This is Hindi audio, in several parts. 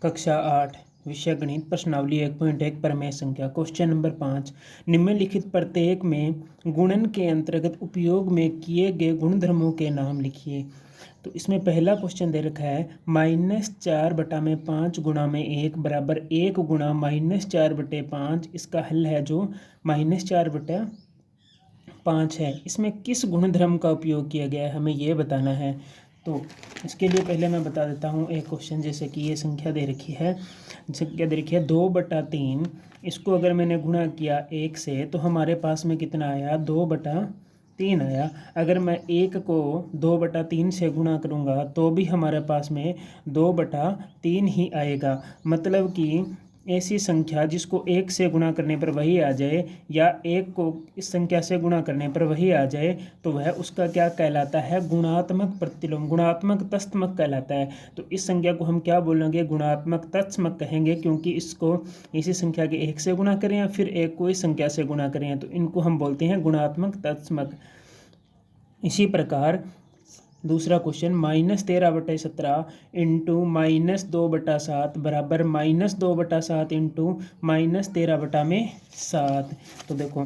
कक्षा 8 विषय गणित प्रश्नावली 1.1 प्रमेय संख्या क्वेश्चन नंबर 5 निम्नलिखित प्रत्येक में गुणन के अंतर्गत उपयोग में किए गए गुणधर्मों के नाम लिखिए। तो इसमें पहला क्वेश्चन दे रखा है -4/5 गुणा में 1 बराबर 1 गुणा -4/5। इसका हल है जो -4/5 है। इसमें किस गुणधर्म का उपयोग किया गया है हमें ये बताना है। तो इसके लिए पहले मैं बता देता हूँ एक क्वेश्चन, जैसे कि ये संख्या दे रखी है, संख्या दे रखी है 2/3। इसको अगर मैंने गुणा किया 1 से तो हमारे पास में कितना आया 2/3 आया। अगर मैं 1 को 2/3 से गुणा करूँगा तो भी हमारे पास में 2/3 ही आएगा। मतलब कि ऐसी संख्या जिसको 1 से गुणा करने पर वही आ जाए या 1 को इस संख्या से गुणा करने पर वही आ जाए तो वह उसका क्या कहलाता है, गुणात्मक प्रतिलोम, गुणात्मक तत्समक कहलाता है। तो इस संख्या को हम क्या बोलेंगे, गुणात्मक तत्समक कहेंगे, क्योंकि इसको इसी संख्या के 1 से गुणा करें या फिर 1 को इस संख्या से गुणा करें तो इनको हम बोलते हैं गुणात्मक तत्समक। इसी प्रकार दूसरा क्वेश्चन -13/17 इंटू -2/7 बराबर -2/7 इंटू -13/7। तो देखो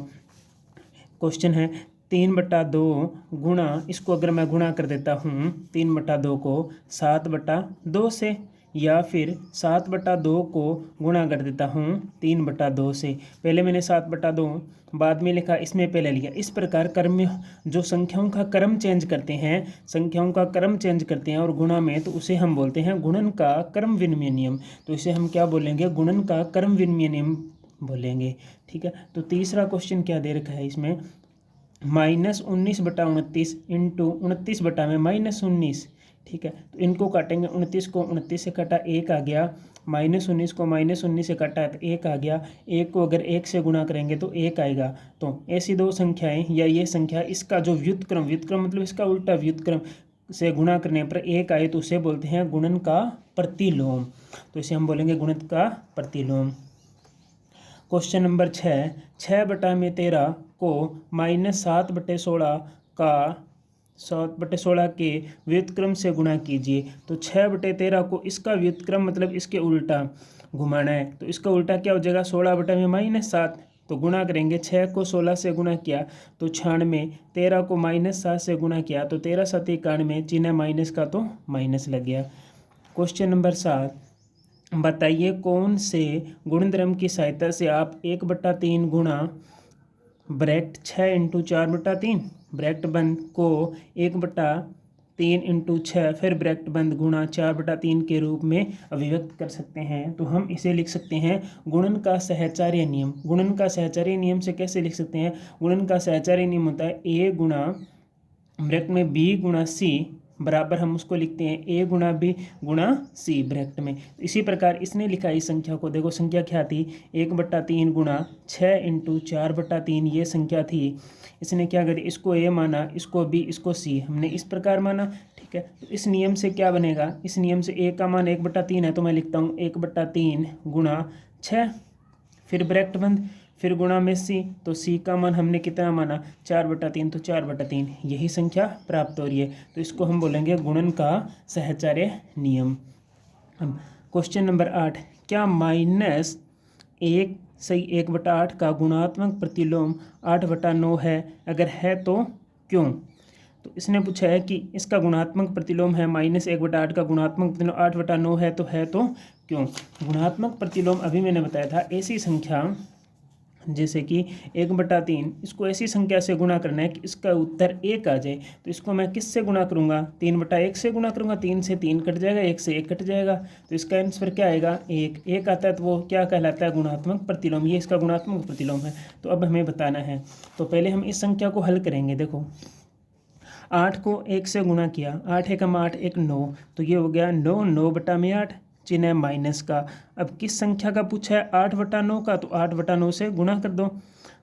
क्वेश्चन है 3/2 गुणा, इसको अगर मैं गुणा कर देता हूँ 3/2 को 7/2 से, या फिर 7/2 को गुणा कर देता हूँ 3/2 से। पहले मैंने 7/2 बाद में लिखा, इसमें पहले लिया। इस प्रकार क्रम जो संख्याओं का क्रम चेंज करते हैं, संख्याओं का क्रम चेंज करते हैं और गुणा में, तो उसे हम बोलते हैं गुणन का क्रम विनिमय नियम। तो इसे हम क्या बोलेंगे, गुणन का क्रम विनिमय नियम बोलेंगे। ठीक है। तो तीसरा क्वेश्चन क्या दे रखा है इसमें, -19/29 इंटू 29 में -19। ठीक है। तो इनको काटेंगे, 29 को 29 से काटा 1 आ गया, -19 को -19 से काटा तो 1 आ गया। 1 को अगर 1 से गुणा करेंगे तो 1 आएगा। तो ऐसी दो संख्याएं या ये संख्या, इसका जो व्युत्क्रम, व्युत्क्रम मतलब इसका उल्टा, व्युत्क्रम से गुणा करने पर 1 आए तो उसे बोलते हैं गुणन का प्रतिलोम। तो इसे हम बोलेंगे गुणन का प्रतिलोम। क्वेश्चन नंबर 6/13 को -7/16 का 7/16 के व्युत्क्रम से गुणा कीजिए। तो 6/13 को इसका व्युत्क्रम मतलब इसके उल्टा घुमाना है। तो इसका उल्टा क्या हो जाएगा, 16/-7। तो गुणा करेंगे, 6 को 16 से गुणा किया तो 96, 13 को -7 से गुणा किया तो 13 7 91, चिन्ह माइनस का तो माइनस लग गया। क्वेश्चन नंबर 7, बताइए कौन से गुणधर्म की सहायता से आप 1/3 गुणा ब्रैकेट 6 इंटू 4/3 ब्रैकेट बंद को 1/3 इंटू 6 फिर ब्रैकेट बंद गुणा 4/3 के रूप में अभिव्यक्त कर सकते हैं। तो हम इसे लिख सकते हैं गुणन का सहचार्य नियम। गुणन का सहचार्य नियम से कैसे लिख सकते हैं, गुणन का सहचार्य नियम होता है a गुणा ब्रैकेट में b गुणा c बराबर हम उसको लिखते हैं a गुणा b गुणा c ब्रैकेट में। इसी प्रकार इसने लिखा इस संख्या को, देखो संख्या क्या थी, 1/3 गुणा 6 इंटू 4/3 ये संख्या थी। इसने क्या करी, इसको a माना, इसको b, इसको c, हमने इस प्रकार माना। ठीक है। तो इस नियम से क्या बनेगा, इस नियम से a का मान 1/3 है तो मैं लिखता हूँ 1/3 गुणा 6 फिर ब्रैकेट बंद फिर गुणा में c, तो c का मान हमने कितना माना 4/3, तो 4/3 यही संख्या प्राप्त हो रही है। तो इसको हम बोलेंगे गुणन का सहचार्य नियम। अब क्वेश्चन नंबर 8, क्या -1/8 का गुणात्मक प्रतिलोम 8/9 है, अगर है तो क्यों। तो इसने पूछा है कि इसका गुणात्मक प्रतिलोम है -1/8 का गुणात्मक प्रतिलोम 8/9 है तो क्यों। गुणात्मक प्रतिलोम अभी मैंने बताया था, ऐसी संख्या जैसे कि 1/3, इसको ऐसी संख्या से गुणा करना है कि इसका उत्तर 1 आ जाए। तो इसको मैं किससे गुणा करूंगा, 3/1 से गुणा करूंगा, 3 से 3 कट जाएगा, 1 से 1 कट जाएगा, तो इसका आंसर क्या आएगा 1 आता है। तो वो क्या कहलाता है, गुणात्मक प्रतिलोम, ये इसका गुणात्मक प्रतिलोम है। तो अब हमें बताना है, तो पहले हम इस संख्या को हल करेंगे। देखो 8 को 1 से गुणा किया, 8 एकम 8 1 9, तो ये हो गया 9, 9/8 चिन्ह माइनस का। अब किस संख्या का पूछा है, 8/9 का, तो 8/9 से गुणा कर दो।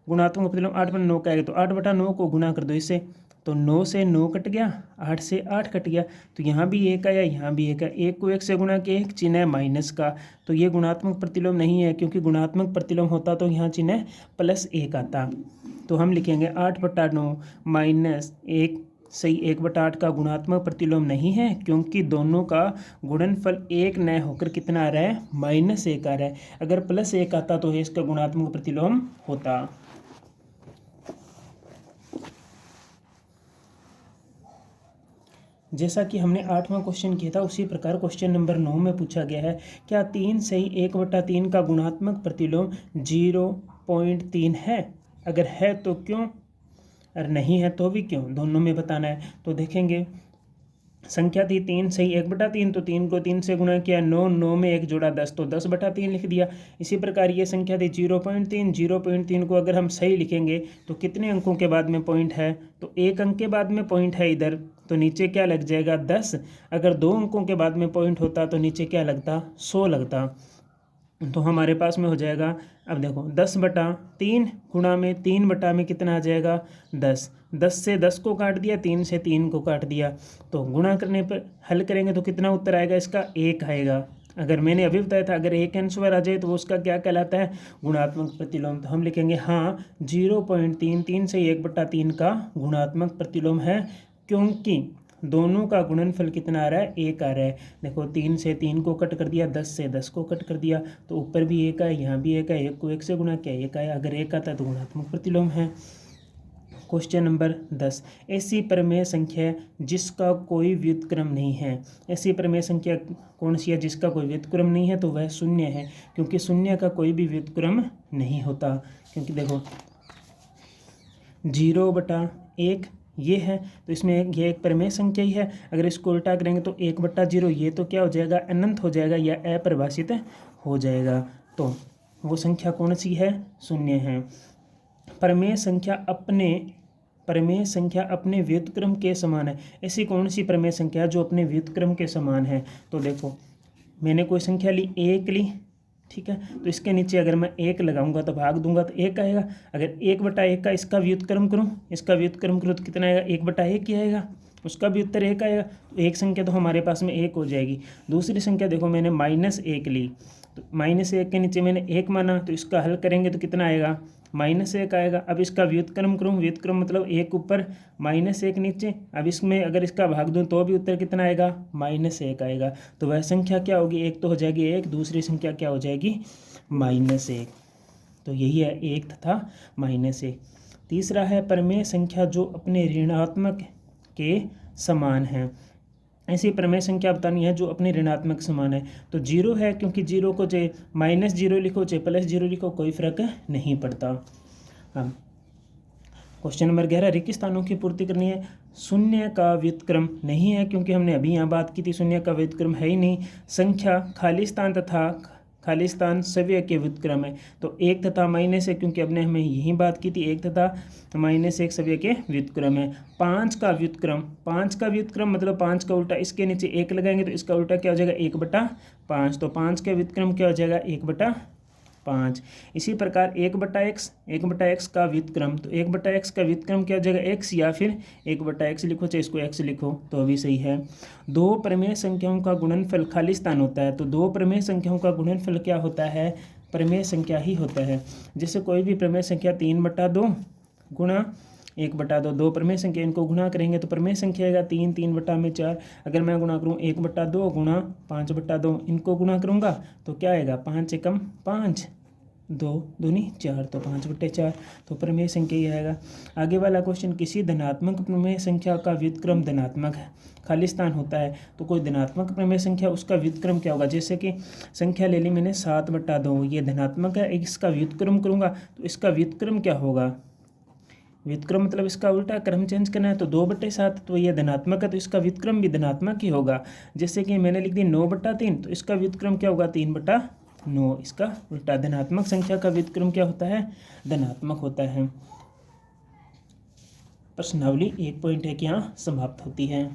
गुणात्मक प्रतिलोम 8/9 का आएगा तो 8/9 को गुणा कर दो इससे, तो 9 से 9 कट गया, 8 से 8 कट गया, तो यहाँ भी 1 आया, यहाँ भी 1 आया। 1 को 1 से गुणा किया, एक चिन्ह माइनस का, तो ये गुणात्मक प्रतिलोम नहीं है, क्योंकि गुणात्मक प्रतिलोम होता तो यहाँ चिन्ह +1 आता। तो हम लिखेंगे 8/9 -1 सही 1/8 का गुणात्मक प्रतिलोम नहीं है, क्योंकि दोनों का गुणनफल 1 न होकर कितना आ रहा है, -1 आ रहा है। अगर +1 आता तो इसका गुणात्मक प्रतिलोम होता। जैसा कि हमने 8वां क्वेश्चन किया था, उसी प्रकार क्वेश्चन नंबर 9 में पूछा गया है, क्या 3 सही 1/3 का गुणात्मक प्रतिलोम 0.3 है? अगर है तो क्यों, और नहीं है तो भी क्यों, दोनों में बताना है। तो देखेंगे, संख्या थी 3 सही 1/3, तो 3 को 3 से गुणा किया, 9, 9 में 1 जोड़ा 10, तो 10/3 लिख दिया। इसी प्रकार ये संख्या थी 0.3, 0.3 को अगर हम सही लिखेंगे तो कितने अंकों के बाद में पॉइंट है, तो 1 अंक के बाद में पॉइंट है इधर, तो नीचे क्या लग जाएगा 10। अगर 2 अंकों के बाद में पॉइंट होता तो नीचे क्या लगता, 100 लगता। तो हमारे पास में हो जाएगा, अब देखो 10/3 गुणा में 3/में कितना आ जाएगा 10, 10 से 10 को काट दिया, 3 से 3 को काट दिया, तो गुणा करने पर हल करेंगे तो कितना उत्तर आएगा इसका, 1 आएगा। अगर मैंने अभी बताया था, अगर एक आंसर आ जाए तो वो उसका क्या कहलाता है, गुणात्मक प्रतिलोम। तो हम लिखेंगे हाँ 0.3, 3 से 1/3 का गुणात्मक प्रतिलोम है, क्योंकि दोनों का गुणनफल कितना आ रहा है, 1 आ रहा है। देखो 3 से 3 को कट कर दिया, 10 से 10 को कट कर दिया, तो ऊपर भी 1 है, यहाँ भी 1 है, 1 को 1 से गुणा किया 1 आया। अगर 1 आता है तो गुणात्मक प्रतिलोम है। क्वेश्चन नंबर 10, ऐसी प्रमेय संख्या जिसका कोई व्युत्क्रम नहीं है। ऐसी प्रमेय संख्या कौन सी है जिसका कोई व्युत्क्रम नहीं है, तो वह शून्य है, क्योंकि शून्य का कोई भी व्युत्क्रम नहीं होता। क्योंकि देखो 0/1 ये है, तो इसमें ये एक प्रमेय संख्या ही है। अगर इसको उल्टा करेंगे तो 1/0 ये तो क्या हो जाएगा, अनंत हो जाएगा या अपरिभाषित हो जाएगा। तो वो संख्या कौन सी है, शून्य है। प्रमेय संख्या अपने व्युत्क्रम के समान है। ऐसी कौन सी प्रमेय संख्या जो अपने व्युत्क्रम के समान है, तो देखो मैंने कोई संख्या ली 1 ली, ठीक है, तो इसके नीचे अगर मैं 1 लगाऊंगा तो भाग दूंगा तो 1 आएगा। अगर 1/1 का इसका व्युत्क्रम करूं तो कितना आएगा, 1/1 ही आएगा, उसका भी उत्तर 1 आएगा। तो एक संख्या तो हमारे पास में 1 हो जाएगी। दूसरी संख्या देखो मैंने -1 ली, तो -1 के नीचे मैंने 1 माना, तो इसका हल करेंगे तो कितना आएगा, -1 आएगा। अब इसका व्युत्क्रम करूँ, व्युत्क्रम मतलब 1 ऊपर -1 नीचे, अब इसमें अगर इसका भाग दूँ तो भी उत्तर कितना आएगा, -1 आएगा। तो वह संख्या क्या होगी, एक तो हो जाएगी 1, दूसरी संख्या क्या हो जाएगी, -1। तो यही है 1 तथा -1। तीसरा है प्रमेय संख्या जो अपने ऋणात्मक के समान है। ऐसी प्रमेय संख्या बतानी है जो अपने ऋणात्मक समान है। तो 0 है, क्योंकि 0 को चाहे -0 लिखो चाहे +0 लिखो कोई फर्क नहीं पड़ता। अब क्वेश्चन नंबर 11, रिक्त स्थानों की पूर्ति करनी है। शून्य का व्युत्क्रम नहीं है, क्योंकि हमने अभी यहाँ बात की थी, शून्य का व्युत्क्रम है ही नहीं। संख्या खाली स्थान तथा खाली स्थान सव्य के व्युत्क्रम है। तो 1 तथा -1 है, क्योंकि हमने यही बात की थी, 1 तथा -1 सव्य के व्युत्क्रम है। 5 का व्युत्क्रम मतलब 5 का उल्टा, इसके नीचे 1 लगाएंगे तो इसका उल्टा क्या हो जाएगा, 1/5। तो 5 का व्युत्क्रम क्या हो जाएगा, 1/5। इसी प्रकार 1/x का व्युत्क्रम, तो 1/x का व्युत्क्रम क्या हो जाएगा, x, या फिर 1/x लिखो चाहे इसको x लिखो तो अभी सही है। 2 प्रमेय संख्याओं का गुणनफल खाली स्थान होता है। तो 2 प्रमेय संख्याओं का गुणनफल क्या होता है, प्रमेय संख्या ही होता है। जैसे कोई भी प्रमेय संख्या 3/2 गुणा 1/2, 2 प्रमेय संख्या, इनको गुणा करेंगे तो प्रमेय संख्या आएगा 3, 3/4। अगर मैं गुणा करूँ 1/2 गुणा 5/2, इनको गुणा करूँगा तो क्या आएगा, 5 एकम 5, 2 दूनी 4, तो 5/4। तो प्रमेय संख्या ही आएगा। आगे वाला क्वेश्चन, किसी धनात्मक प्रमेय संख्या का व्युत्क्रम धनात्मक है, खाली स्थान होता है। तो कोई धनात्मक प्रमेय संख्या, उसका व्युत्क्रम क्या होगा, जैसे कि संख्या ले ली मैंने 7/2, ये धनात्मक है, इसका व्युत्क्रम करूँगा तो इसका व्युत्क्रम क्या होगा, व्युत्क्रम मतलब इसका उल्टा क्रम चेंज करना है। तो 2/7, तो ये धनात्मक है, तो इसका व्युत्क्रम भी धनात्मक ही होगा। जैसे कि मैंने लिख दी 9/3, तो इसका व्युत्क्रम क्या होगा, 3/9। इसका उल्टा, धनात्मक संख्या का व्युत्क्रम क्या होता है, धनात्मक होता है। प्रश्नावली 1.1 यहाँ समाप्त होती है।